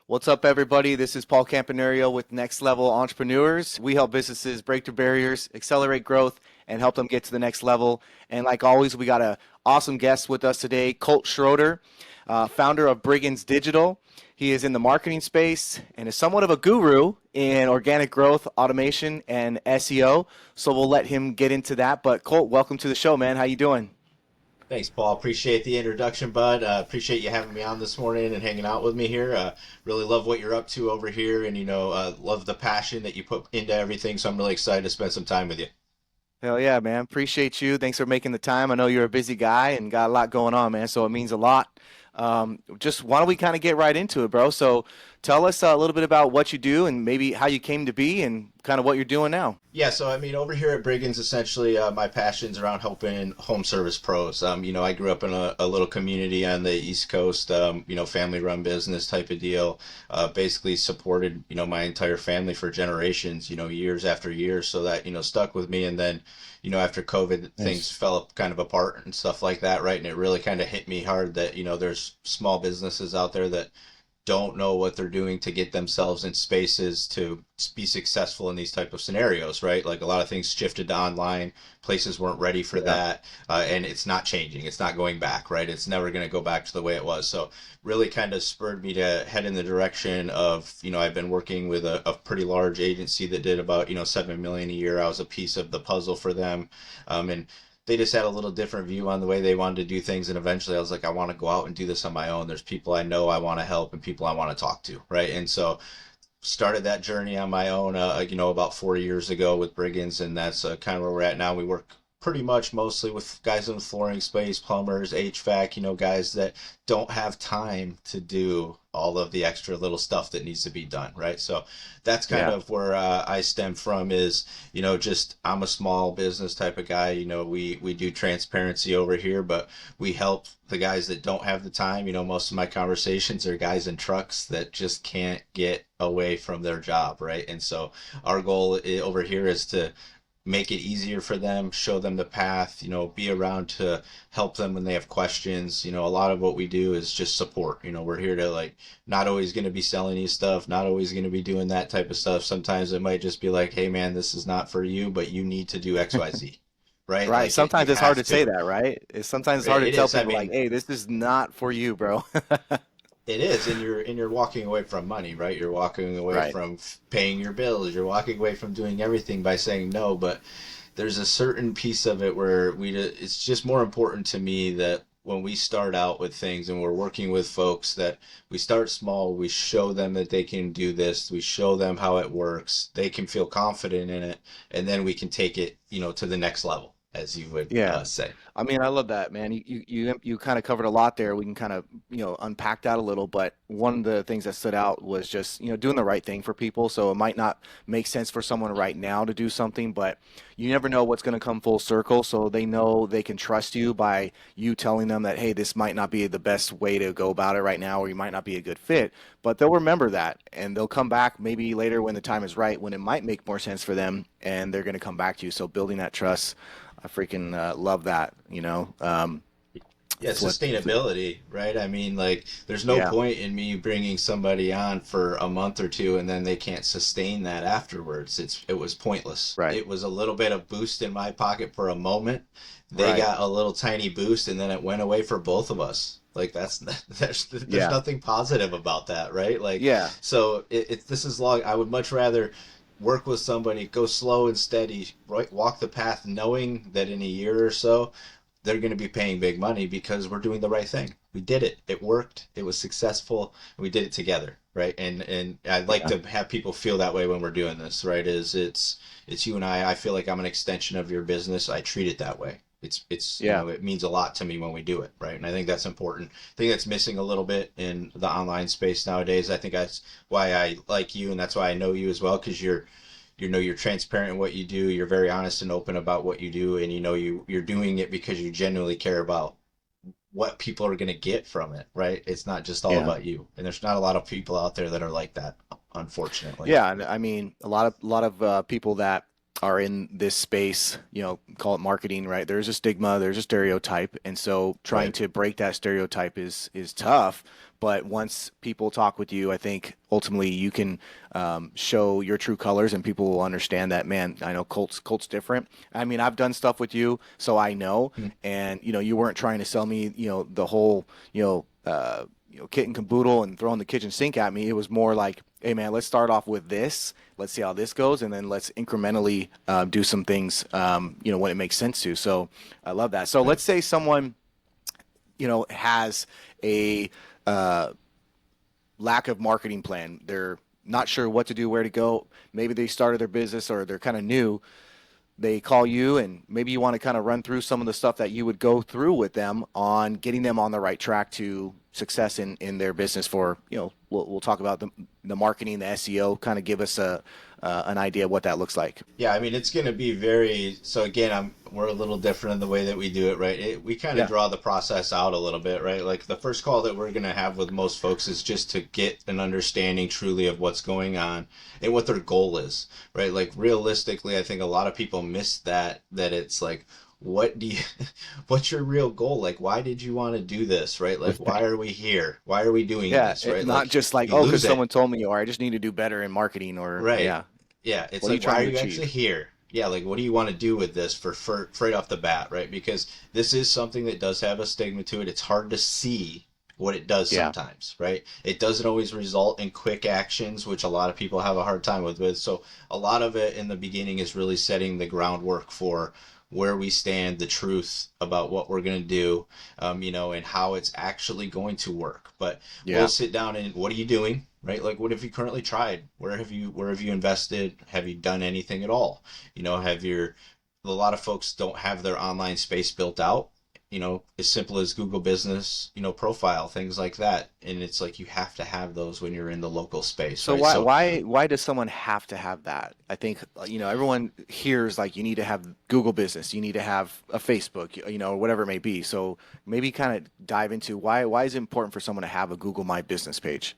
What's up, everybody? This is Paul Campanerio with Next Level Entrepreneurs. We help businesses break through barriers, accelerate growth, and help them get to the next level. And like always, we got an awesome guest with us today, Colt Schroeder, founder of Brigins Digital. He is in the marketing space and is somewhat of a guru in organic growth, automation, and SEO. So we'll let him get into that. But Colt, welcome to the show, man. How you doing? Thanks, Paul. Appreciate the introduction, bud. Appreciate you having me on this morning and hanging out with me here. Really love what you're up to over here, and love the passion that you put into everything. So I'm really excited to spend some time with you. Hell yeah, man. Appreciate you. Thanks for making the time. I know you're a busy guy and got a lot going on, man. So it means a lot. Just why don't we kind of get right into it, bro? So tell us a little bit about what you do and maybe how you came to be and kind of what you're doing now. Yeah, so I mean, over here at Brigins, essentially, my passion's around helping home service pros. I grew up in a little community on the East Coast, family-run business type of deal. Basically supported, my entire family for generations, years after years. So that, stuck with me. And then, after COVID, things Nice. fell kind of apart and stuff like that, right? And it really kind of hit me hard that, there's small businesses out there that don't know what they're doing to get themselves in spaces to be successful in these type of scenarios, right? Like a lot of things shifted to online, places weren't ready for Yeah. that, and it's not changing, it's not going back, right? It's never going to go back to the way it was. So really kind of spurred me to head in the direction of, I've been working with a pretty large agency that did about 7 million a year. I was a piece of the puzzle for them, and they just had a little different view on the way they wanted to do things. And eventually I was like, I want to go out and do this on my own. There's people I know I want to help and people I want to talk to. Right. And so started that journey on my own, about 4 years ago with Brigins. And that's kind of where we're at now. We work pretty much mostly with guys in the flooring space, plumbers, HVAC, guys that don't have time to do all of the extra little stuff that needs to be done, right? So that's kind Yeah. of where I stem from is, just I'm a small business type of guy. We do transparency over here, but we help the guys that don't have the time. Most of my conversations are guys in trucks that just can't get away from their job, right? And so our goal over here is to make it easier for them, show them the path, be around to help them when they have questions. A lot of what we do is just support. We're here to like, not always going to be selling you stuff, not always going to be doing that type of stuff. Sometimes it might just be like, hey man, this is not for you, but you need to do XYZ, right? Right. Like you Sometimes it's hard have to say to. that, right? Sometimes it's hard to It tell is. I people like, mean, hey, this is not for you, bro. it is, and you're walking away from money, right? You're walking away Right. from paying your bills. You're walking away from doing everything by saying no. But there's a certain piece of it where it's just more important to me that when we start out with things and we're working with folks that we start small, we show them that they can do this, we show them how it works, they can feel confident in it, and then we can take it, to the next level, as you would Yeah. say. I mean, I love that, man. You kind of covered a lot there. We can kind of, unpack that a little, but one of the things that stood out was just, doing the right thing for people. So it might not make sense for someone right now to do something, but you never know what's going to come full circle. So they know they can trust you by you telling them that, hey, this might not be the best way to go about it right now, or you might not be a good fit, but they'll remember that and they'll come back maybe later when the time is right, when it might make more sense for them, and they're going to come back to you. So building that trust, I freaking love that, Yeah, it's what, sustainability, right? I mean, like, there's no yeah, point in me bringing somebody on for a month or two and then they can't sustain that afterwards. It was pointless. right, It was a little bit of boost in my pocket for a moment. They right, got a little tiny boost and then it went away for both of us. Like that's there's yeah, nothing positive about that, right? Like, yeah, so this is long. I would much rather work with somebody, go slow and steady, right? Walk the path, knowing that in a year or so they're going to be paying big money because we're doing the right thing. We did it. It worked. It was successful. And we did it together, right? And I'd like yeah, to have people feel that way when we're doing this, right? It's you and I. I feel like I'm an extension of your business. I treat it that way. It's yeah, it means a lot to me when we do it, right? And I think that's important. I think that's missing a little bit in the online space nowadays. I think that's why I like you, and that's why I know you as well, because you're transparent in what you do, you're very honest and open about what you do, and you're doing it because you genuinely care about what people are going to get from it, right? It's not just all yeah. about you, and there's not a lot of people out there that are like that, unfortunately. Yeah, and I mean, a lot of people that are in this space, call it marketing, right? There's a stigma, there's a stereotype, and so trying Right. to break that stereotype is tough. But once people talk with you, I think ultimately you can show your true colors, and people will understand that. Man, I know Colt's different. I mean, I've done stuff with you, so I know. Mm. And you weren't trying to sell me, the whole, kit and caboodle and throwing the kitchen sink at me. It was more like, hey man, let's start off with this. Let's see how this goes, and then let's incrementally do some things, when it makes sense to. So I love that. So Right. let's say someone, has a lack of marketing plan. They're not sure what to do, where to go. Maybe they started their business or they're kind of new. They call you, and maybe you want to kind of run through some of the stuff that you would go through with them on getting them on the right track to success in their business. For we'll talk about the marketing, the SEO, kind of give us a an idea of what that looks like. Yeah, I mean it's going to be very so again we're a little different in the way that we do it, right? We kind of Yeah. draw the process out a little bit, right? Like the first call that we're going to have with most folks is just to get an understanding truly of what's going on and what their goal is, right? Like realistically, I think a lot of people miss that it's like what do you what's your real goal? Like why did you want to do this, right? Like With why are we here? Why are we doing Yeah, this, right? not Like just like, you oh, because lose it. someone told me, or I just need to do better in marketing, or Right. yeah. Yeah. It's What are you like, why trying are to you actually achieve? here? Yeah. Like, what do you want to do with this for right off the bat, right? Because this is something that does have a stigma to it. It's hard to see what it does Yeah. sometimes, right? It doesn't always result in quick actions, which a lot of people have a hard time with. So a lot of it in the beginning is really setting the groundwork for where we stand, the truth about what we're going to do, and how it's actually going to work. But we'll Yeah. sit down and what are you doing? Right? Like what have you currently tried? Where have you invested? Have you done anything at all? Have your a lot of folks don't have their online space built out, as simple as Google Business, profile, things like that. And it's like you have to have those when you're in the local space, So right? why So why why does someone have to have that? I think everyone hears like you need to have Google Business, you need to have a Facebook, or whatever it may be. So maybe kind of dive into why is it important for someone to have a Google My Business page?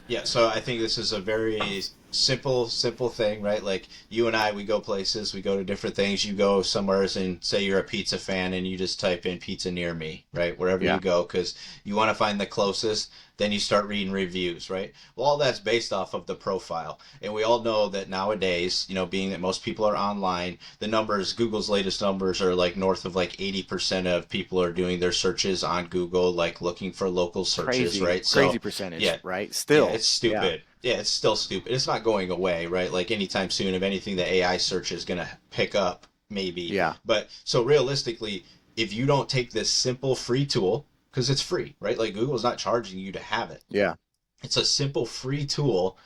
yeah, so I think this is a very simple thing, right? Like you and I, we go places, we go to different things. You go somewhere and say you're a pizza fan and you just type in pizza near me, right? Wherever you Yeah. go, because you want to find the closest. Then you start reading reviews, right? Well, all that's based off of the profile. And we all know that nowadays, being that most people are online, the numbers, Google's latest numbers are like north of like 80% of people are doing their searches on Google, like looking for local searches, Crazy, right? crazy So, percentage, yeah, right? yeah, Still. it's Yeah. stupid. Yeah, it's still stupid. It's not going away, right? Like anytime soon, if anything, the AI search is going to pick up, maybe. Yeah. But so realistically, if you don't take this simple free tool, because it's free, right? Like Google's not charging you to have it. Yeah. It's a simple free tool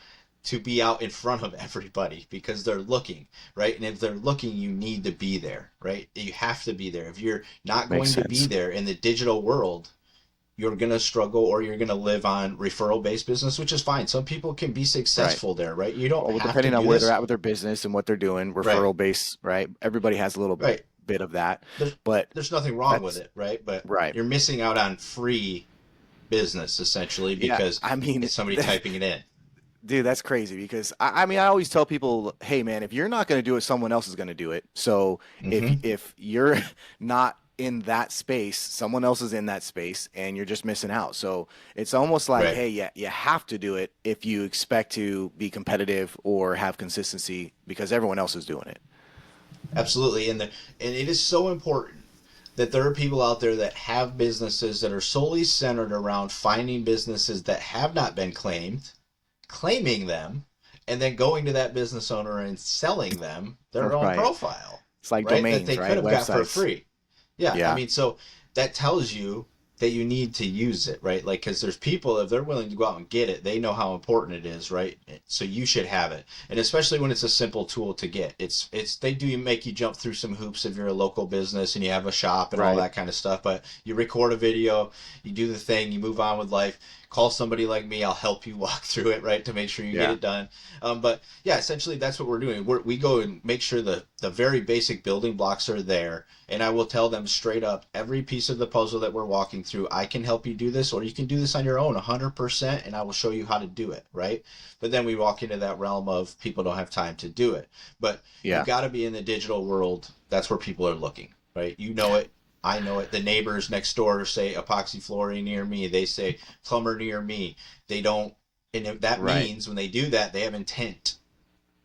to be out in front of everybody because they're looking, right? And if they're looking, you need to be there, right? You have to be there. If you're not Makes going to be sense. there in the digital world, you're going to struggle or you're going to live on referral based business, which is fine. Some people can be Right. successful there, right? You don't Well, have to depending on do where they're this. at with their business and what they're doing, Right. referral base, right? Everybody has a little Right. bit of that, There's but there's nothing wrong with that's it, right? But right. you're missing out on free business essentially Yeah, because I mean, it's somebody typing it in. dude, that's crazy because I mean, I always tell people, hey, man, if you're not going to do it, someone else is going to do it. So Mm-hmm. if you're not in that space, someone else is in that space, and you're just missing out. So it's almost like, Right. hey, yeah, you have to do it if you expect to be competitive or have consistency because everyone else is doing it. Absolutely. And it is so important that there are people out there that have businesses that are solely centered around finding businesses that have not been claimed, claiming them, and then going to that business owner and selling them their own Right. profile, It's like right? That domains, they could right? have got for Websites. free. Yeah, I Yeah. mean, so that tells you that you need to use it, right? Like, because there's people, if they're willing to go out and get it, they know how important it is, right? So you should have it, and especially when it's a simple tool to get. They do make you jump through some hoops if you're a local business and you have a shop and all Right. that kind of stuff. But you record a video, you do the thing, you move on with life. call somebody like me. I'll help you walk through it, right, to make sure you get Yeah. it done. But yeah, essentially that's what we're doing. We go and make sure the very basic building blocks are there, and I will tell them straight up every piece of the puzzle that we're walking through. I can help you do this, or you can do this on your own, 100%, and I will show you how to do it, right? But then we walk into that realm of people don't have time to do it. But you Yeah. got to be in the digital world. That's where people are looking, right? You know it. I know it. The neighbors next door say epoxy flooring near me. They say plumber near me. They don't, and that Right. means when they do that, they have intent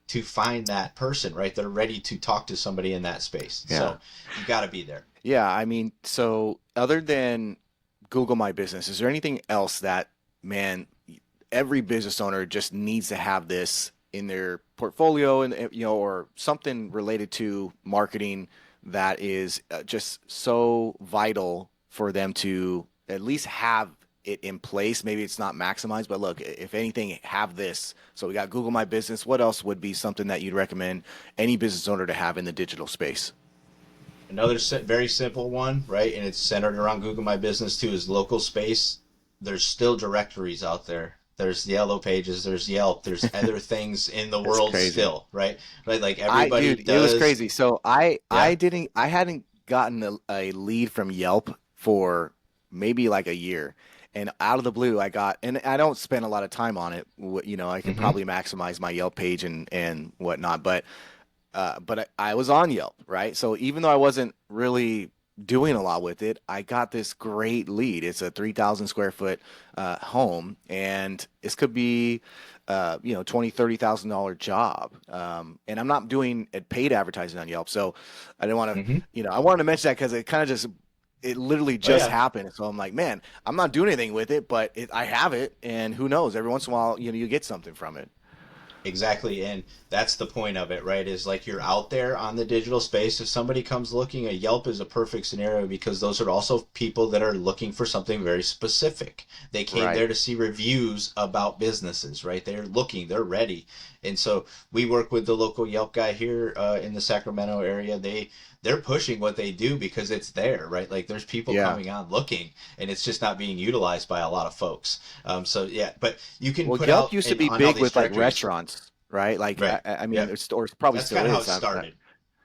to find that person, right? They're ready to talk to somebody in that space. Yeah. So you got to be there. Yeah. I mean, so other than Google My Business, is there anything else that, man, every business owner just needs to have this in their portfolio and or something related to marketing that is just so vital for them to at least have it in place. Maybe it's not maximized, but look, if anything, have this. So we got Google My Business. What else would be something that you'd recommend any business owner to have in the digital space? Another very simple one, right? And it's centered around Google My Business too, is local space. There's still directories out there. There's Yellow Pages, there's Yelp, there's other things in the That's world crazy. still, right? Right, like everybody Dude, it was does. crazy. So I Yeah. I hadn't gotten a lead from Yelp for maybe like a year. And out of the blue, I got, and I don't spend a lot of time on it. I can Mm-hmm. probably maximize my Yelp page and whatnot. But I was on Yelp, right? So even though I wasn't really doing a lot with it, I got this great lead. It's a 3,000 square foot home, and this could be, $20,000 to $30,000 job. And I'm not doing it paid advertising on Yelp, so I didn't want to, Mm-hmm. I wanted to mention that because it kind of just. It literally Oh just yeah. happened. So I'm like, man, I'm not doing anything with it, but I have it, and who knows? Every once in a while, you get something from it. Exactly, and that's the point of it, right? Is like you're out there on the digital space. If somebody comes looking, a Yelp is a perfect scenario because those are also people that are looking for something very specific. They came Right. there to see reviews about businesses, right? They're looking, they're ready. And so we work with the local Yelp guy here in the Sacramento area. They're pushing what they do because it's there, right? Like there's people Yeah. coming on looking, and it's just not being utilized by a lot of folks. So yeah, but you can Well, put Yelp out used to in be on all bit these with like directories. restaurants, right? Like Right. I mean, Yep. or it probably That's still kind of how it is. started.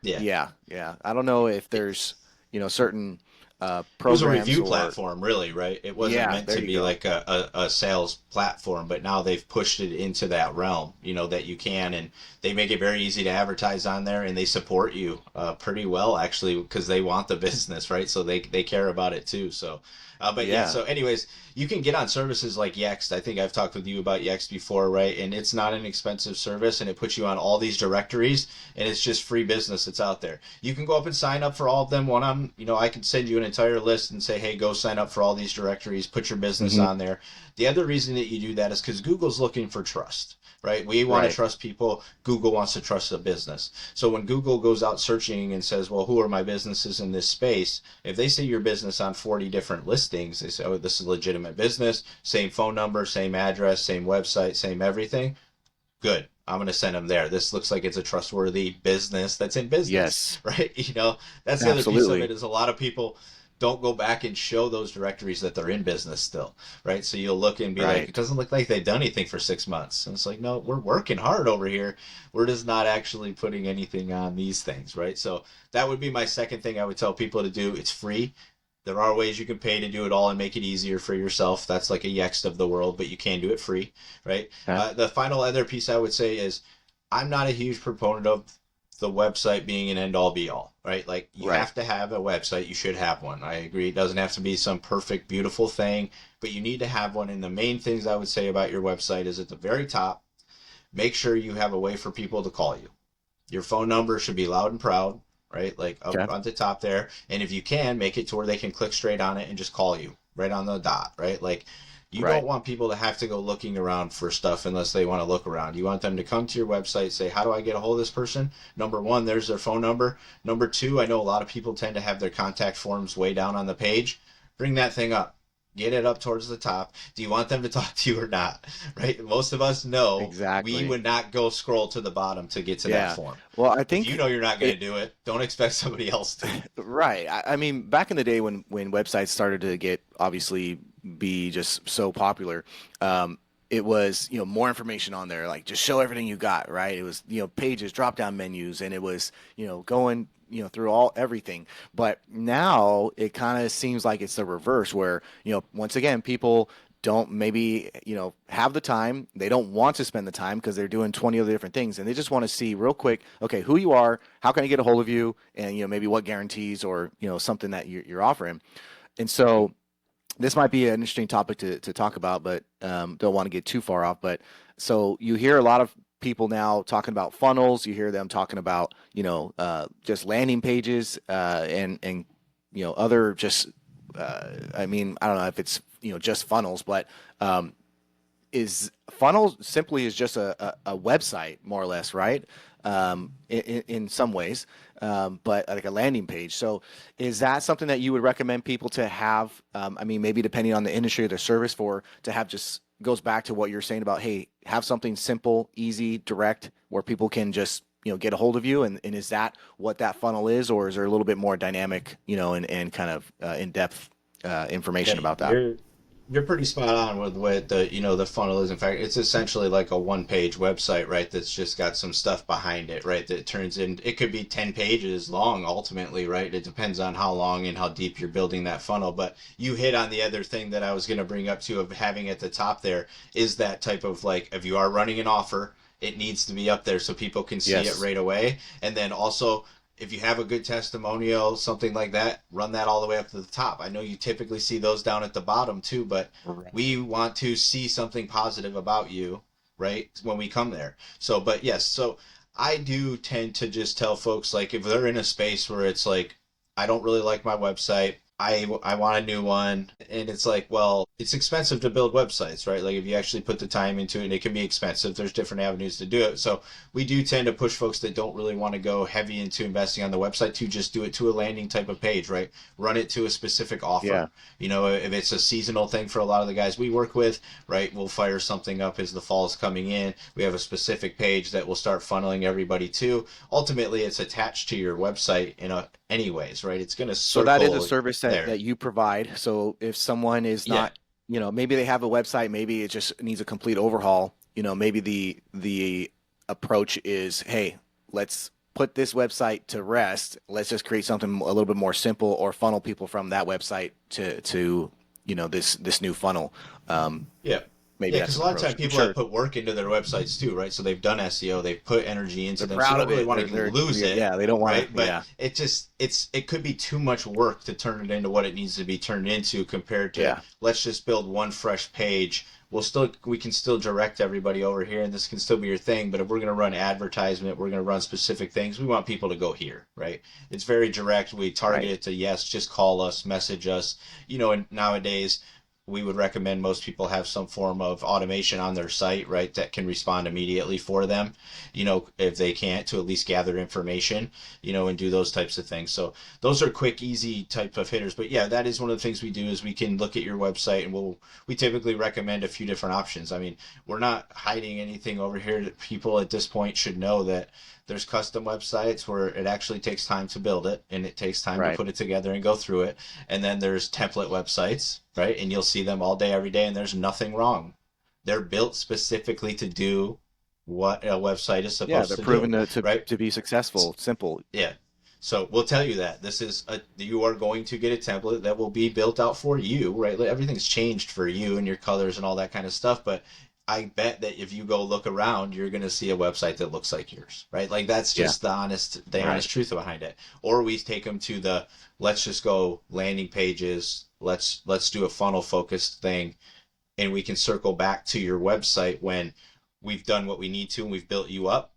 Yeah. Yeah, yeah. I don't know if It, there's certain it was a programs review or platform, really, right? It wasn't yeah. meant There to you be go. like a sales platform, but now they've pushed it into that realm, that you can, and they make it very easy to advertise on there, and they support you pretty well, actually, because they want the business, right? So they care about it too. So, but yeah, Yeah. so anyways, you can get on services like Yext. I think I've talked with you about Yext before, right? And it's not an expensive service, and it puts you on all these directories, and it's just free business that's out there. You can go up and sign up for all of them. I can send you an entire list and say, hey, go sign up for all these directories, put your business Hmm. on there. The other reason that you do that is because Google's looking for trust, right? We want to Right. trust people. Google wants to trust the business. So when Google goes out searching and says, well, who are my businesses in this space? If they see your business on 40 different listings, they say, oh, this is a legitimate business, same phone number, same address, same website, same everything. Good. I'm going to send them there. This looks like it's a trustworthy business that's in business, Yes. right? That's the other piece of it Absolutely. is a lot of people don't go back and show those directories that they're in business still, right? So you'll look and be like, it Right. doesn't look like they've done anything for 6 months. And it's like, no, we're working hard over here. We're just not actually putting anything on these things, right? So that would be my second thing I would tell people to do. It's free. There are ways you can pay to do it all and make it easier for yourself. That's like a Yext of the world, but you can do it free, right? Okay. The final other piece I would say is I'm not a huge proponent of the website being an end all be all, right? Like you Right. have to have a website. You should have one. I agree. It doesn't have to be some perfect, beautiful thing, but you need to have one. And the main things I would say about your website is at the very top, make sure you have a way for people to call you. Your phone number should be loud and proud, right? Like up Okay. on the top there. And if you can, make it to where they can click straight on it and just call you right on the dot, right? Like you don't Right. want people to have to go looking around for stuff unless they want to look around. You want them to come to your website, say, how do I get a hold of this person? Number one, there's their phone number. Number two, I know a lot of people tend to have their contact forms way down on the page. Bring that thing up. Get it up towards the top. Do you want them to talk to you or not? Right? Most of us know we Exactly. would not go scroll to the bottom to get to that Yeah. form. Well, I If you think know you're not going it to do it, don't expect somebody else to. right. I mean, back in the day when websites started to get obviously be just so popular, it was, more information on there, like just show everything you got, right? It was, pages, drop down menus, and it was, going, through all everything. But now it kind of seems like it's the reverse where, once again, people don't maybe, have the time. They don't want to spend the time because they're doing 20 other different things, and they just want to see real quick, okay, who you are, how can I get a hold of you, and, maybe what guarantees or, something that you're offering. And so this might be an interesting topic to talk about, but don't want to get too far off. But so you hear a lot of people now talking about funnels. You hear them talking about, just landing pages, and other just, I mean, I don't know if it's, just funnels, but is funnel simply is just a website more or less, right? In some ways, but like a landing page. So is that something that you would recommend people to have? I mean, maybe depending on the industry or the service for to have, just goes back to what you're saying about, hey, have something simple, easy, direct, where people can just, get a hold of you. And is that what that funnel is, or is there a little bit more dynamic, and kind of in-depth Yeah, information about that? you're pretty spot on with what the funnel is. In fact, it's essentially like a one page website, right? That's just got some stuff behind it, right? That turns in it could be 10 pages long ultimately, right? It depends on how long and how deep you're building that funnel. But you hit on the other thing that I was going to bring up too of having at the top there is that type of like if you are running an offer, it needs to be up there so people can see it Yes. right away. And then also if you have a good testimonial, something like that, run that all the way up to the top. I know you typically see those down at the bottom too, but Right. we want to see something positive about you, right? When we come there. So, but yes, so I do tend to just tell folks like if they're in a space where it's like, I don't really like my website. I want a new one. And it's like, well, it's expensive to build websites, right? Like if you actually put the time into it, and it can be expensive. There's different avenues to do it. So we do tend to push folks that don't really want to go heavy into investing on the website to just do it to a landing type of page, right? Run it to a specific offer. Yeah. If it's a seasonal thing for a lot of the guys we work with, right? We'll fire something up as the fall is coming in. We have a specific page that will start funneling everybody to. Ultimately, it's attached to your website anyways, right? It's going to So that is a circle service that there. you provide. So if someone is Yeah. not, maybe they have a website, maybe it just needs a complete overhaul. Maybe the approach is, hey, let's put this website to rest. Let's just create something a little bit more simple, or funnel people from that website to this new funnel. Um, Yeah. Maybe Yeah, that's because a an lot of times approach. people have Sure. put work into their websites too, right? So they've done SEO, they've put energy into They're them, so you proud don't of really it. want to They're lose it, yeah. They don't want right? to. But Yeah. it could be too much work to turn it into what it needs to be turned into compared to Yeah. let's just build one fresh page. We can still direct everybody over here, and this can still be your thing. But if we're going to run advertisement, we're going to run specific things. We want people to go here, right? It's very direct. We target Right. it to yes, just call us, message us. And nowadays we would recommend most people have some form of automation on their site, right, that can respond immediately for them, if they can't, to at least gather information, and do those types of things. So those are quick, easy type of hitters. But yeah, that is one of the things we do is we can look at your website and we typically recommend a few different options. I mean, we're not hiding anything over here that people at this point should know that there's custom websites where it actually takes time to build it and it takes time to Right. put it together and go through it. And then there's template websites, right? And you'll see them all day, every day, and there's nothing wrong. They're built specifically to do what a website is Yeah. supposed They're to do, proven right? to be successful. Simple. Yeah. So we'll tell you that you are going to get a template that will be built out for you, right? Like, everything's changed for you and your colors and all that kind of stuff. But I bet that if you go look around, you're going to see a website that looks like yours, right? Like that's Yeah. just the honest Right. truth behind it. Or we take them to the let's just go landing pages. Let's do a funnel focused thing, and we can circle back to your website when we've done what we need to and we've built you up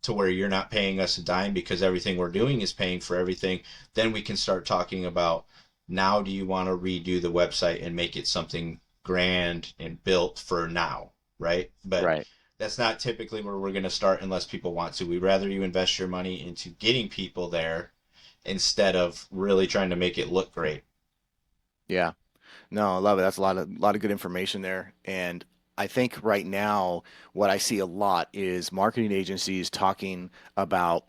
to where you're not paying us a dime because everything we're doing is paying for everything. Then we can start talking about now do you want to redo the website and make it something grand and built for now, right? But Right. that's not typically where we're going to start unless people want to. We'd rather you invest your money into getting people there instead of really trying to make it look great. Yeah. No, I love it. That's a lot of good information there. And I think right now what I see a lot is marketing agencies talking about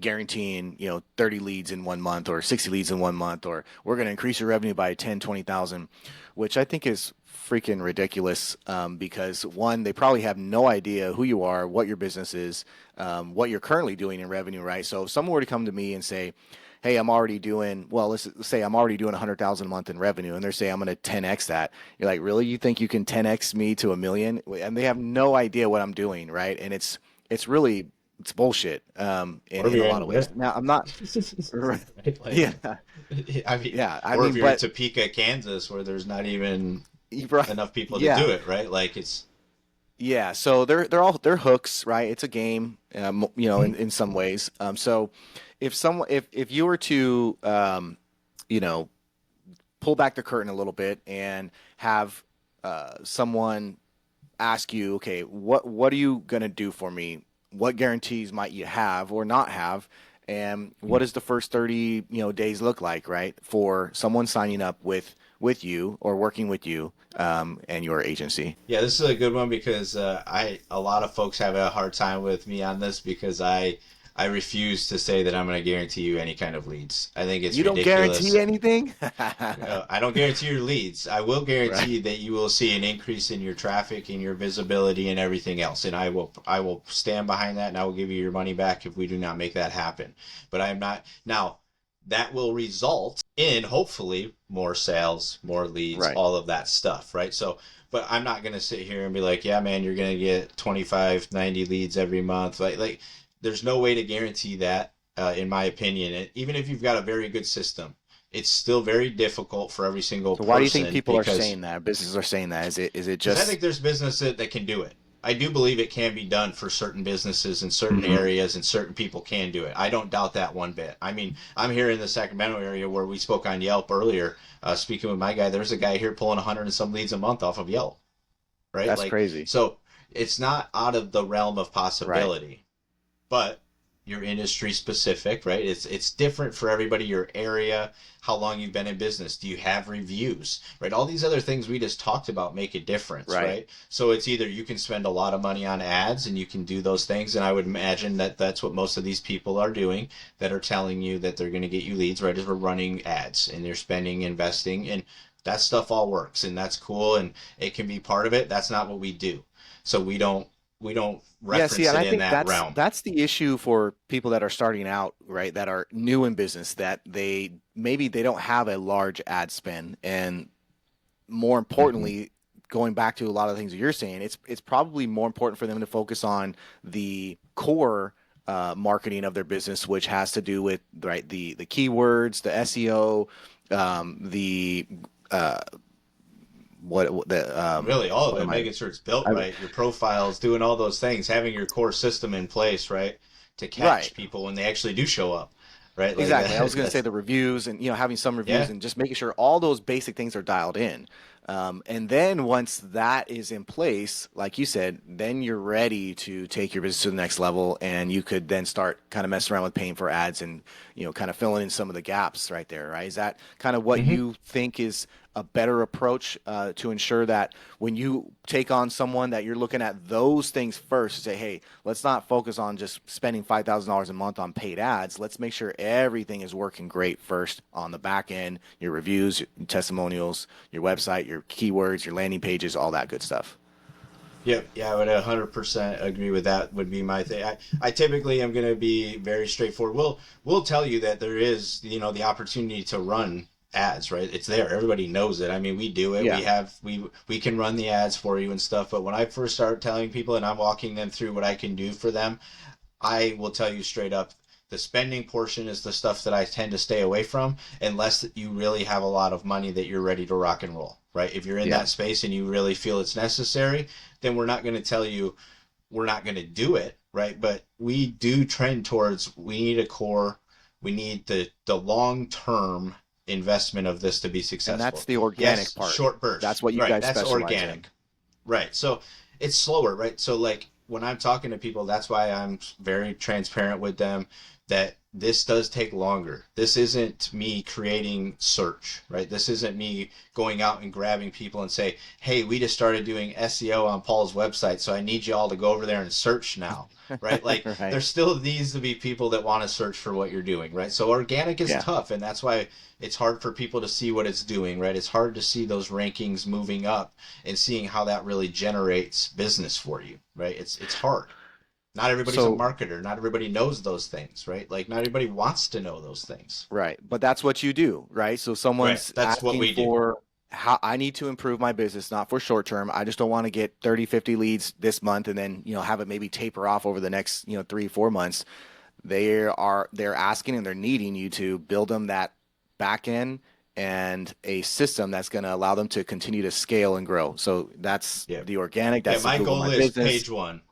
guaranteeing, 30 leads in 1 month or 60 leads in 1 month, or we're going to increase your revenue by 10, 20,000, which I think is freaking ridiculous, because one, they probably have no idea who you are, what your business is, what you're currently doing in revenue, right? So if someone were to come to me and say, hey, I'm already doing, well, let's say I'm already doing 100,000 a month in revenue, and they're saying I'm going to 10x that. You're like, really? You think you can 10x me to a million? And they have no idea what I'm doing, right? And it's really it's bullshit, Or if in a you're lot in, of yeah. ways. Now I'm not, Right? Like, yeah, I mean, yeah. I or if mean, you're in but Topeka, Kansas, where there's not even right, enough people to yeah, do it, right? Like it's, yeah. So they're hooks, right? It's a game, in some ways. So if you were to, you know, pull back the curtain a little bit and have someone ask you, okay, what are you gonna do for me? What guarantees might you have or not have? And what does the first 30, days look like, right? For someone signing up with you or working with you, and your agency. yeah, this is a good one because a lot of folks have a hard time with me on this because I refuse to say that I'm going to guarantee you any kind of leads. I think it's You don't guarantee ridiculous. anything? I don't guarantee your leads. I will Right. guarantee that you will see an increase in your traffic and your visibility and everything else. And I will stand behind that and I will give you your money back if we do not make that happen. But I am not now that will result in hopefully more sales, more leads, Right. all of that stuff, right? So but I'm not going to sit here and be like, yeah, man, you're going to get 25, 90 leads every month. Like there's no way to guarantee that, in my opinion. And even if you've got a very good system, it's still very difficult for every single So why do you think person people are because saying that? Businesses are saying that? Is it I just? think there's business that can do it. I do believe it can be done for certain businesses in certain Mhm. areas and certain people can do it. I don't doubt that one bit. I mean, I'm here in the Sacramento area where we spoke on Yelp earlier. Speaking with my guy, there's a guy here pulling 100 and some leads a month off of Yelp, right? That's Like, crazy. so it's not out of the realm of Right. possibility, but your industry specific, right? It's different for everybody, your area, how long you've been in business, do you have reviews, right? All these other things we just talked about make a difference, Right. right? So it's either you can spend a lot of money on ads and you can do those things, and I would imagine that that's what most of these people are doing that are telling you that they're going to get you leads, right? Is we're running ads and they're spending, investing, and that stuff all works and that's cool and it can be part of it. That's not what we do. So we don't Yeah, see, reference and it I in think that that's realm. that's the issue for people that are starting out, right? That are new in business, that they maybe they don't have a large ad spend, and more Mm-hmm. importantly, going back to a lot of the things that you're saying, it's probably more important for them to focus on the core, marketing of their business, which has to do with, right, the keywords, the SEO, the uh, what the Really, all of what it, am I? making sure it's built I right, your profiles, doing all those things, having your core system in place, right, to right. catch people when they actually do show up, right? Like Exactly. I was that. going to say That's the reviews, and having some reviews, yeah. and just making sure all those basic things are dialed in. And then once that is in place, like you said, then you're ready to take your business to the next level, and you could then start kind of messing around with paying for ads, and kind of filling in some of the gaps right there, right? Is that kind of what Hmm. you think is a better approach, to ensure that when you take on someone, that you're looking at those things first to say, hey, let's not focus on just spending $5,000 a month on paid ads. Let's make sure everything is working great first on the back end, your reviews, your testimonials, your website, your keywords, your landing pages, all that good stuff. Yep, yeah, I would 100% agree with that. Would be my thing. I typically am going to be very straightforward. We'll tell you that there is, the opportunity to run ads, right? It's there. Everybody knows it. I mean, we do it. Yeah. We can run the ads for you and stuff. But when I first start telling people and I'm walking them through what I can do for them, I will tell you straight up, the spending portion is the stuff that I tend to stay away from unless you really have a lot of money that you're ready to rock and roll, right? If you're in Yeah. that space and you really feel it's necessary, then we're not going to tell you we're not going to do it, right? But we do trend towards we need a core, we need the long term investment of this to be And that's successful. the organic Yes, part. short bursts, That's what you right? guys That's specialize in. organic. Right. So it's slower, right? So like when I'm talking to people, that's why I'm very transparent with them that this does take longer. This isn't me creating search, right? This isn't me going out and grabbing people and say, hey, we just started doing SEO on Paul's website, so I need you all to go over there and search now, right? Like there Right. still needs to be people that want to search for what you're doing, right? So organic is Yeah. tough, and that's why it's hard for people to see what it's doing, right? It's hard to see those rankings moving up and seeing how that really generates business for you, right? It's hard. Not everybody's a So marketer. Not everybody knows those things, right? Like not everybody wants to know those things. right, but that's what you do, right? So Right. someone's That's what asking we do. for how I need to improve my business, not for short term. I just don't want to get 30, 50 leads this month and then, have it maybe taper off over the next, 3, 4 months. They're asking and they're needing you to build them that back end and a system that's going to allow them to continue to scale and grow. So that's Yeah. the organic, Yeah. that's the My Google goal My is Business, page one.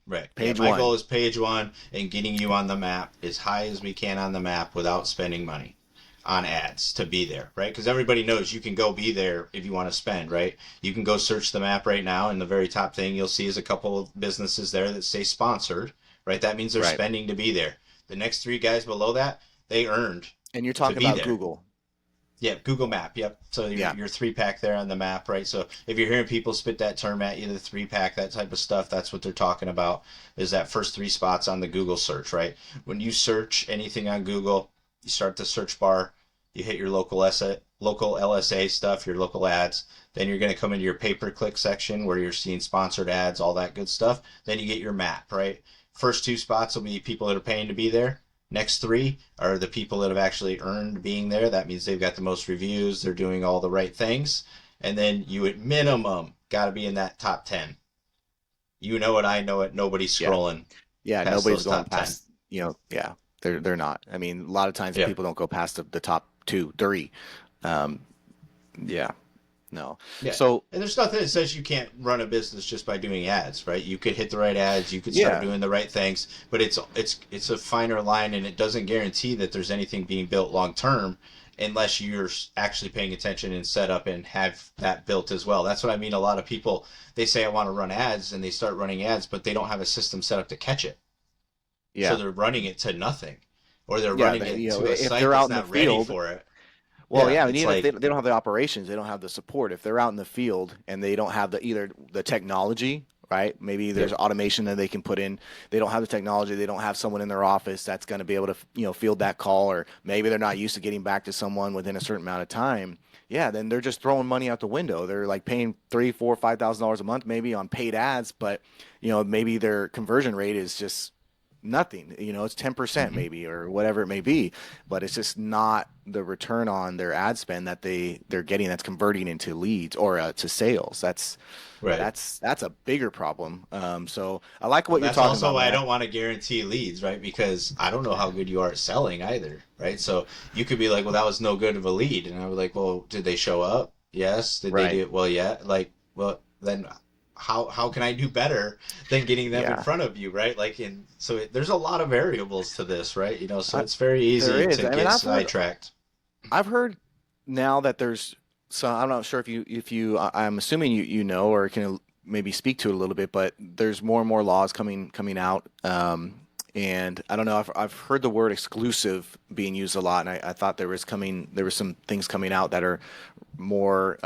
Right. Yeah. page My one. goal is page one and getting you on the map as high as we can on the map without spending money on ads to be there, right? Because everybody knows you can go be there if you want to spend, right? You can go search the map right now, and the very top thing you'll see is a couple of businesses there that say sponsored, right? That means they're Right. spending to be there. The next three guys below that, they earned And you're to talking be about there. Google. Yeah, Google Map. Yep. So Yeah. your three pack there on the map, right? So if you're hearing people spit that term at you, the three pack, that type of stuff, that's what they're talking about. Is that first three spots on the Google search, right? When you search anything on Google, you start the search bar, you hit your local LSA stuff, your local ads. Then you're going to come into your pay per click section where you're seeing sponsored ads, all that good stuff. Then you get your map, right? First two spots will be people that are paying to be there. Next three are the people that have actually earned being there. That means they've got the most reviews, they're doing all the right things. And then you, at minimum, got to be in that top 10. You know it, I know it. Nobody's Yeah. scrolling Yeah, past nobody's those going top 10. past, yeah, they're not. I mean, a lot of times Yeah. people don't go past the top two, three. Um, yeah, no. Yeah. So, And there's nothing that says you can't run a business just by doing ads, right? You could hit the right ads, you could start yeah, doing the right things, but it's a finer line, and it doesn't guarantee that there's anything being built long term unless you're actually paying attention and set up and have that built as well. That's what I mean. A lot of people, they say I want to run ads and they start running ads, but they don't have a system set up to catch it. So yeah, they're running it to nothing, or they're yeah. running it to a If site they're that's out in the not ready field, for it. well, Yeah, yeah, and it's even if like, they don't have the operations, they don't have the support. If they're out in the field and they don't have either the technology, right? Maybe there's yep, automation that they can put in. They don't have the technology. They don't have someone in their office that's going to be able to, field that call, or maybe they're not used to getting back to someone within a certain amount of time. Yeah, then they're just throwing money out the window. They're like paying 3, 4, $5,000 a month maybe on paid ads, but maybe their conversion rate is just nothing. It's 10% hmm, maybe or whatever it may be, but it's just not the return on their ad spend that they're getting that's converting into leads or to sales. That's right. that's that's a bigger problem. So I like Well, what you're that's talking also about, why I Matt. don't want to guarantee leads, right? Because I don't know how good you are at selling either, right? So you could be like, well, that was no good of a lead. And I was like, well, did they show up? Yes. Did they do Right. it? Well, yeah. Like, well, then how can I do better than getting them in Yeah. front of you, right? Like, and so there's a lot of variables to this, right? So I, it's very there easy is. to I mean, get sidetracked. I've heard now that there's, so I'm not sure I'm assuming you know or can maybe speak to it a little bit, but there's more and more laws coming out. And I don't know, I've heard the word exclusive being used a lot, and I thought there was some things coming out that are more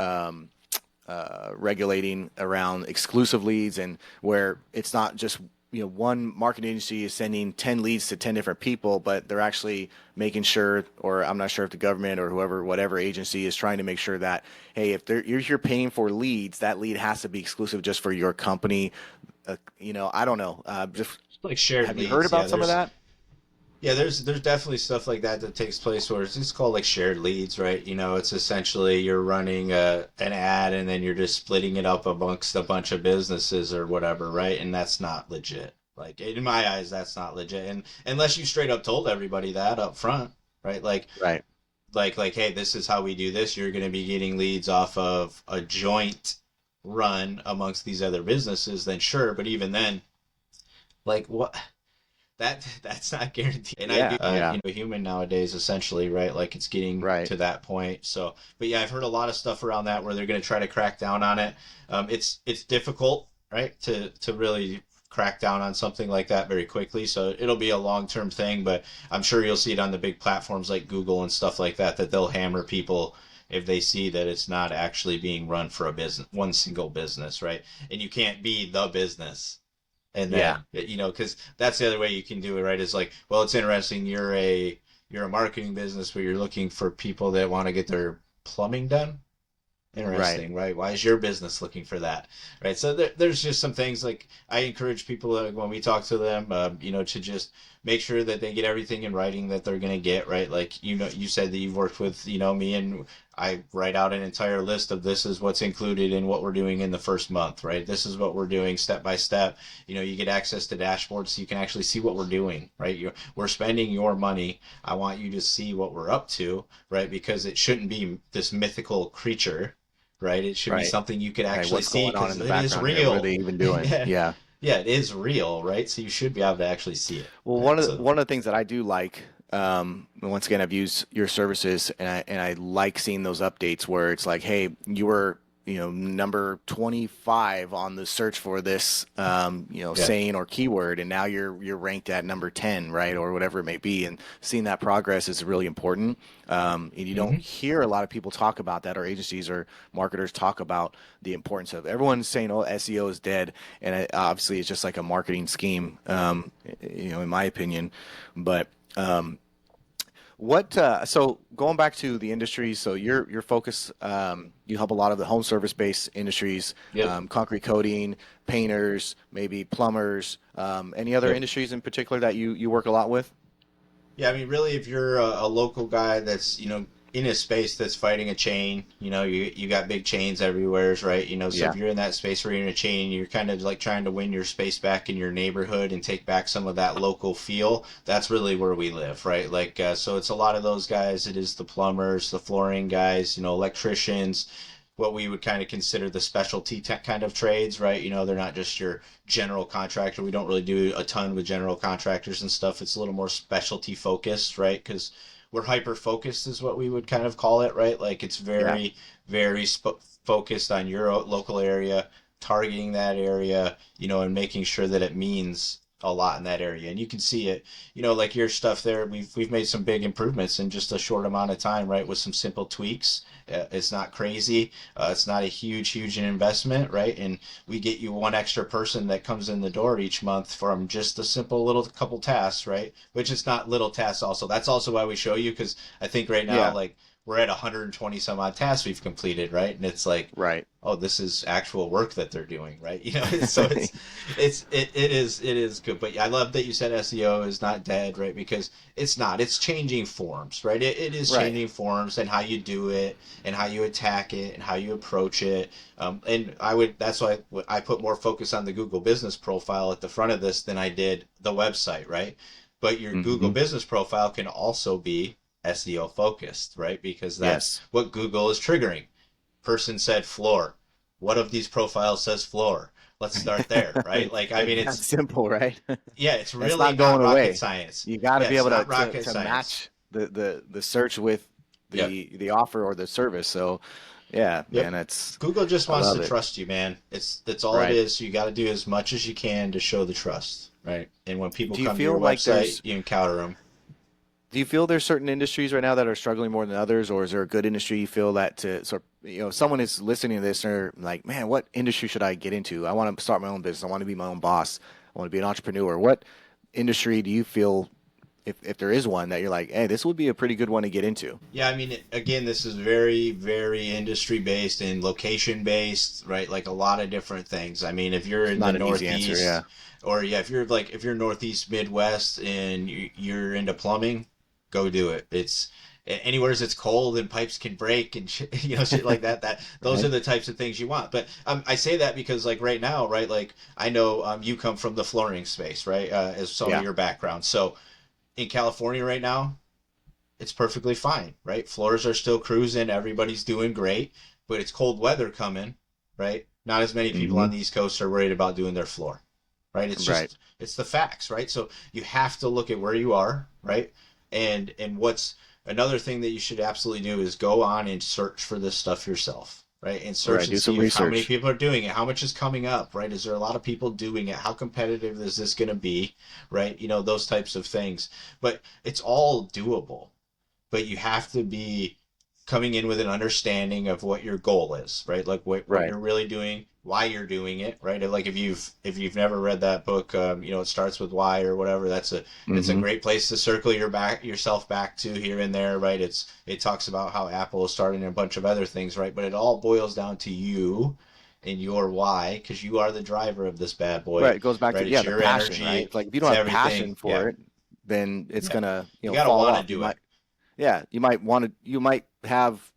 regulating around exclusive leads, and where it's not just one marketing agency is sending 10 leads to 10 different people, but they're actually making sure, or I'm not sure if the government or whatever agency is trying to make sure that, hey, if you're paying for leads, that lead has to be exclusive just for your company. I don't know. Just Like shared have you heard leads, yeah. about some of There's that? there's definitely stuff like that that takes place where it's called like shared leads, right? It's essentially you're running an ad and then you're just splitting it up amongst a bunch of businesses or whatever, right? And that's not legit. Like in my eyes, that's not legit. And unless you straight up told everybody that up front, right? Right. Like, hey, this is how we do this. You're going to be getting leads off of a joint run amongst these other businesses, then sure. But even then, like what? That's not guaranteed. And I do, Yeah. Yeah. human nowadays, essentially, right? Like it's getting Right. to that point. So, but yeah, I've heard a lot of stuff around that where they're going to try to crack down on it. It's difficult, right? To really crack down on something like that very quickly. So it'll be a long-term thing, but I'm sure you'll see it on the big platforms like Google and stuff like that, that they'll hammer people if they see that it's not actually being run for a business, one single business, right? And you can't be the business. And Yeah. then, because that's the other way you can do it, right? Is like, well, it's interesting. You're a marketing business, but you're looking for people that want to get their plumbing done. Right. Interesting, right? Why is your business looking for that, right? So there's just some things like I encourage people when we talk to them, to just make sure that they get everything in writing that they're going to get, right? Like, you said that you've worked with, me, and I write out an entire list of this is what's included in what we're doing in the first month, right? This is what we're doing step by step. You get access to dashboards so you can actually see what we're doing, right? We're spending your money. I want you to see what we're up to, right? Because it shouldn't be this mythical creature, right? It should be Right. something you could Right. actually What's see going on in because the it is background here? What are real. they even doing? Yeah, Yeah. yeah, it is real, right? So you should be able to actually see it, Well, right? So, one of the things that I do like, and once again, I've used your services, and I like seeing those updates where it's like, hey, you were number 25 on the search for this yeah. saying or keyword, and now you're ranked at number 10, right, or whatever it may be, and seeing that progress is really important. And you don't hmm hear a lot of people talk about that, or agencies or marketers talk about the importance of. Everyone's saying, oh, SEO is dead, and obviously it's just like a marketing scheme, in my opinion. But so going back to the industries, so your focus, you help a lot of the home service based industries, Yep. concrete coating, painters, maybe plumbers. Any other Yep. industries in particular that you work a lot with? Yeah, I mean, really, if you're a local guy that's, in a space that's fighting a chain, you got big chains everywhere, right? So Yeah. if you're in that space where you're in a chain, you're kind of like trying to win your space back in your neighborhood and take back some of that local feel. That's really where we live, right? Like, so it's a lot of those guys. It is the plumbers, the flooring guys, electricians, what we would kind of consider the specialty tech kind of trades, right? They're not just your general contractor. We don't really do a ton with general contractors and stuff. It's a little more specialty focused, right? Because we're hyper focused is what we would kind of call it, right? Like it's Yeah. very, very focused on your local area, targeting that area, and making sure that it means a lot in that area. And you can see it, like your stuff there. We've made some big improvements in just a short amount of time, right? With some simple tweaks. It's not crazy. It's not a huge investment, right? And we get you one extra person that comes in the door each month from just a simple little couple tasks, right? Which is not little tasks also. That's also why we show you because I think right now, Yeah. like we're at 120 some odd tasks we've completed, right? And it's like, Right. oh, this is actual work that they're doing, right? So it is good. But yeah, I love that you said SEO is not dead, right? Because it's not. It's changing forms, right? It is Right. changing forms and how you do it and how you attack it and how you approach it. And that's why I put more focus on the Google business profile at the front of this than I did the website, right? But your Google Hmm. business profile can also be SEO focused, right? Because that's Yes. what Google is triggering. Person said floor. What of these profiles says floor? Let's start there, right? Like, I mean, It's that simple, right? yeah, it's It's really not not going rocket away. science. You got to Yeah, be it's able not to rocket to science. match the search with Yep. the offer or the service. So, yeah, Yep. man, it's Google just I wants love to it. trust you, man. That's all it Right. is. So you got to do as much as you can to show the trust, right? And when people Do you come to your feel like website, there's you encounter them. Do you feel there's certain industries right now that are struggling more than others, or is there a good industry you feel that to sort someone is listening to this and they're like, man, what industry should I get into? I want to start my own business. I want to be my own boss. I want to be an entrepreneur. What industry do you feel, if there is one, that you're like, hey, this would be a pretty good one to get into? Yeah, I mean, again, this is very, very industry based and location based, right? Like a lot of different things. I mean, if you're It's in the not an easy answer. Northeast, Yeah. or yeah, if you're Northeast Midwest and you're into plumbing, go do it. It's anywhere it's cold and pipes can break and shit, shit like that. That those are Right. the types of things you want. But I say that because like right now, right? Like I know you come from the flooring space, right? As some of Yeah. your background. So in California right now it's perfectly fine, right? Floors are still cruising, everybody's doing great, but it's cold weather coming, right? Not as many people Hmm. on the East Coast are worried about doing their floor, right? Right. It's the facts, right? So you have to look at where you are, right? And what's another thing that you should absolutely do is go on and search for this stuff yourself. right? And search Right. and Do some see if how many research. people are doing it, how much is coming up, right? Is there a lot of people doing it? How competitive is this going to be, right? Those types of things. But it's all doable, but you have to be coming in with an understanding of what your goal is, right? Like what Right. you're really doing, why you're doing it, right? Like if you've never read that book, it starts with why or whatever. It's a Mm-hmm. great place to circle yourself back to here and there, right? It talks about how Apple is starting a bunch of other things, right? But it all boils down to you and your why, because you are the driver of this bad boy, Right. It goes back right? to, It's yeah, the your passion, right? energy, It's like if you don't it's have everything. passion Yeah, for it, then it's yeah. gonna, You got to fall want to off. You do might, it. yeah, you might have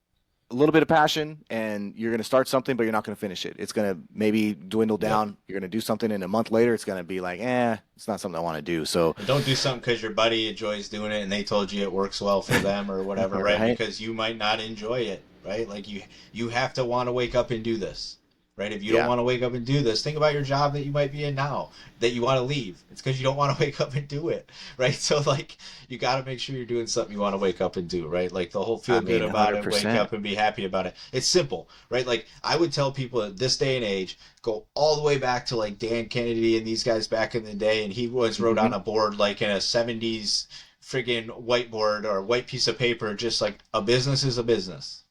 a little bit of passion and you're gonna start something, but you're not gonna finish it. It's gonna maybe dwindle Yep. down. You're gonna do something, and a month later, it's gonna be like, it's not something I want to do. So, And don't do something because your buddy enjoys doing it and they told you it works well for them or whatever, right? right? Because you might not enjoy it, right? Like you have to want to wake up and do this, right? If you don't Yeah. want to wake up and do this, think about your job that you might be in now that you want to leave. It's because you don't want to wake up and do it, right? So like you got to make sure you're doing something you want to wake up and do, right? Like the whole I feel good mean, about it, wake 100%. up and be happy about it. It's simple, right? Like I would tell people at this day and age, go all the way back to like Dan Kennedy and these guys back in the day, and he was wrote Hmm. on a board like in a 70s friggin' whiteboard or a white piece of paper, just like a business is a business.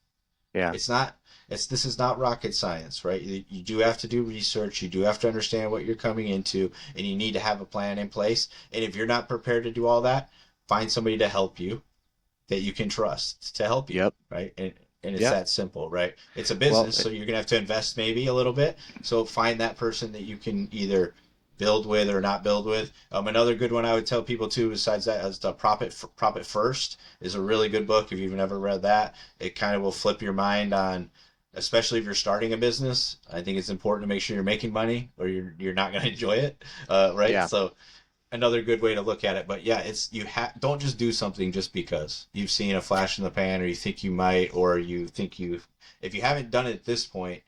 Yeah. It's not. This is not rocket science, right? You do have to do research. You do have to understand what you're coming into, and you need to have a plan in place. And if you're not prepared to do all that, find somebody to help you that you can trust to help you, Yep. right? And it's Yep. that simple, right? It's a Well, business, so you're gonna have to invest maybe a little bit. So find that person that you can either build with or not build with. Another good one I would tell people too, besides that, is the Profit First is a really good book. If you've never read that, it kind of will flip your mind on, especially if you're starting a business. I think it's important to make sure you're making money, or you're not going to enjoy it, right? yeah. So another good way to look at it. But yeah, it's don't just do something just because you've seen a flash in the pan, or you think you might, or you think you, if you haven't done it at this point,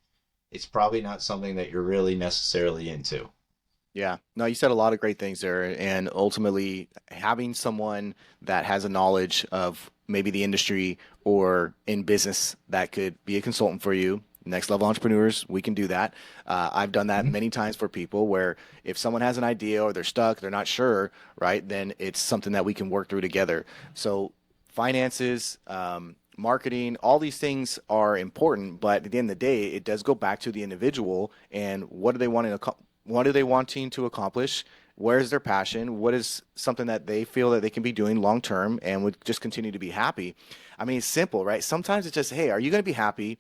it's probably not something that you're really necessarily into. Yeah. No, you said a lot of great things there. And ultimately, having someone that has a knowledge of maybe the industry or in business that could be a consultant for you. Next level entrepreneurs, we can do that. I've done that Mm-hmm. many times for people where if someone has an idea or they're stuck, they're not sure, right, then it's something that we can work through together. So, finances, marketing, all these things are important, but at the end of the day, it does go back to the individual and what are they wanting to accomplish? Where's their passion? What is something that they feel that they can be doing long term and would just continue to be happy? I mean, it's simple, right? Sometimes it's just, hey, are you going to be happy?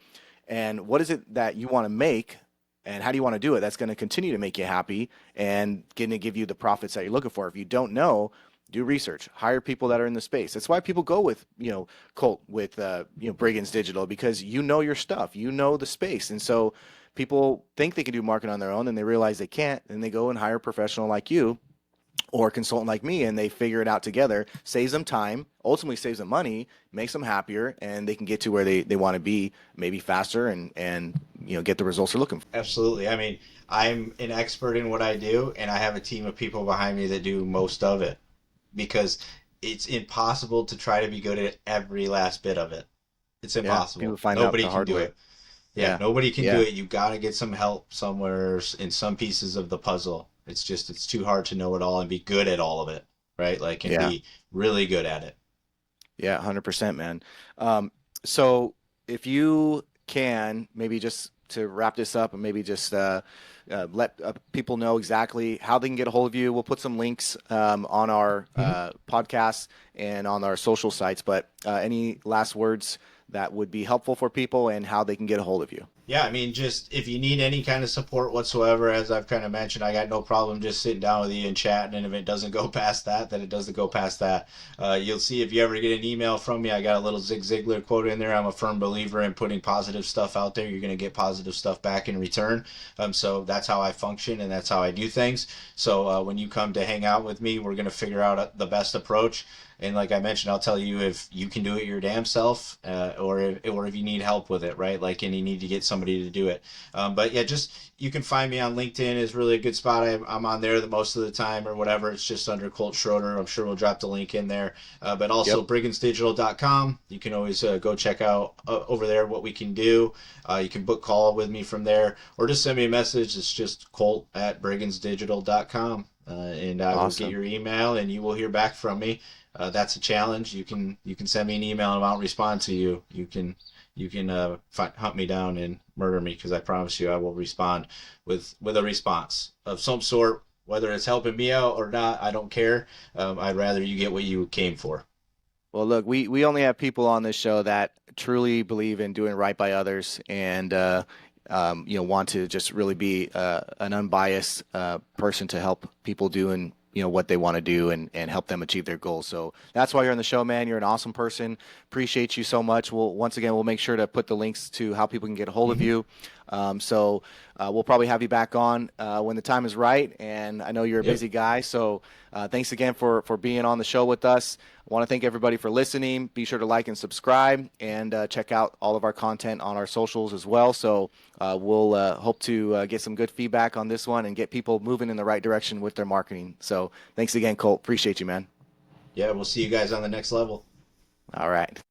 And what is it that you want to make? And how do you want to do it? That's going to continue to make you happy and going to give you the profits that you're looking for. If you don't know, do research, hire people that are in the space. That's why people go with, Colt, with, Brigins Digital, because you know your stuff, you know the space. And so people think they can do marketing on their own and they realize they can't. And they go and hire a professional like you or a consultant like me and they figure it out together, saves them time, ultimately saves them money, makes them happier, and they can get to where they want to be maybe faster and get the results they're looking for. Absolutely. I mean, I'm an expert in what I do, and I have a team of people behind me that do most of it because it's impossible to try to be good at every last bit of it. It's Yeah, people impossible. find out Nobody the can hard do way. it. Yeah, Yeah, nobody can do yeah, it. You got to get some help somewhere in some pieces of the puzzle. It's too hard to know it all and be good at all of it, right? Like, and yeah. be really good at it. Yeah, 100%, man. So if you can, maybe just to wrap this up and maybe just let people know exactly how they can get a hold of you. We'll put some links on our Mhm. podcast and on our social sites, but any last words that would be helpful for people and how they can get a hold of you? Yeah, I mean, just if you need any kind of support whatsoever, as I've kind of mentioned, I got no problem just sitting down with you and chatting. And if it doesn't go past that, then it doesn't go past that. You'll see if you ever get an email from me, I got a little Zig Ziglar quote in there. I'm a firm believer in putting positive stuff out there. You're going to get positive stuff back in return. So that's how I function and that's how I do things. So when you come to hang out with me, we're going to figure out the best approach. And like I mentioned, I'll tell you if you can do it your damn self, or if you need help with it, right? Like, and you need to get somebody somebody to do it. But yeah, just you can find me on LinkedIn is really a good spot. I'm on there the most of the time or whatever. It's just under Colt Schroeder. I'm sure we'll drop the link in there. But Yep. also briginsdigital.com. You can always go check out over there what we can do. You can book call with me from there or just send me a message. It's just Colt at briginsdigital.com. And I will get Awesome. your email and you will hear back from me. That's a challenge. You can send me an email and I won't respond to you. You can hunt me down and murder me because I promise you I will respond with a response of some sort, whether it's helping me out or not. I don't care. I'd rather you get what you came for. Well, look, we only have people on this show that truly believe in doing right by others and want to just really be an unbiased person to help people doing what they want to do and help them achieve their goals. So that's why you're on the show, man. You're an awesome person. Appreciate you so much. Once again, we'll make sure to put the links to how people can get a hold of Mm-hmm. you. We'll probably have you back on when the time is right. And I know you're a Yep. busy guy, so thanks again for being on the show with us. I want to thank everybody for listening. Be sure to like and subscribe and check out all of our content on our socials as well. So we'll hope to get some good feedback on this one and get people moving in the right direction with their marketing. So thanks again, Colt. Appreciate you, man. Yeah. We'll see you guys on the next level. All right.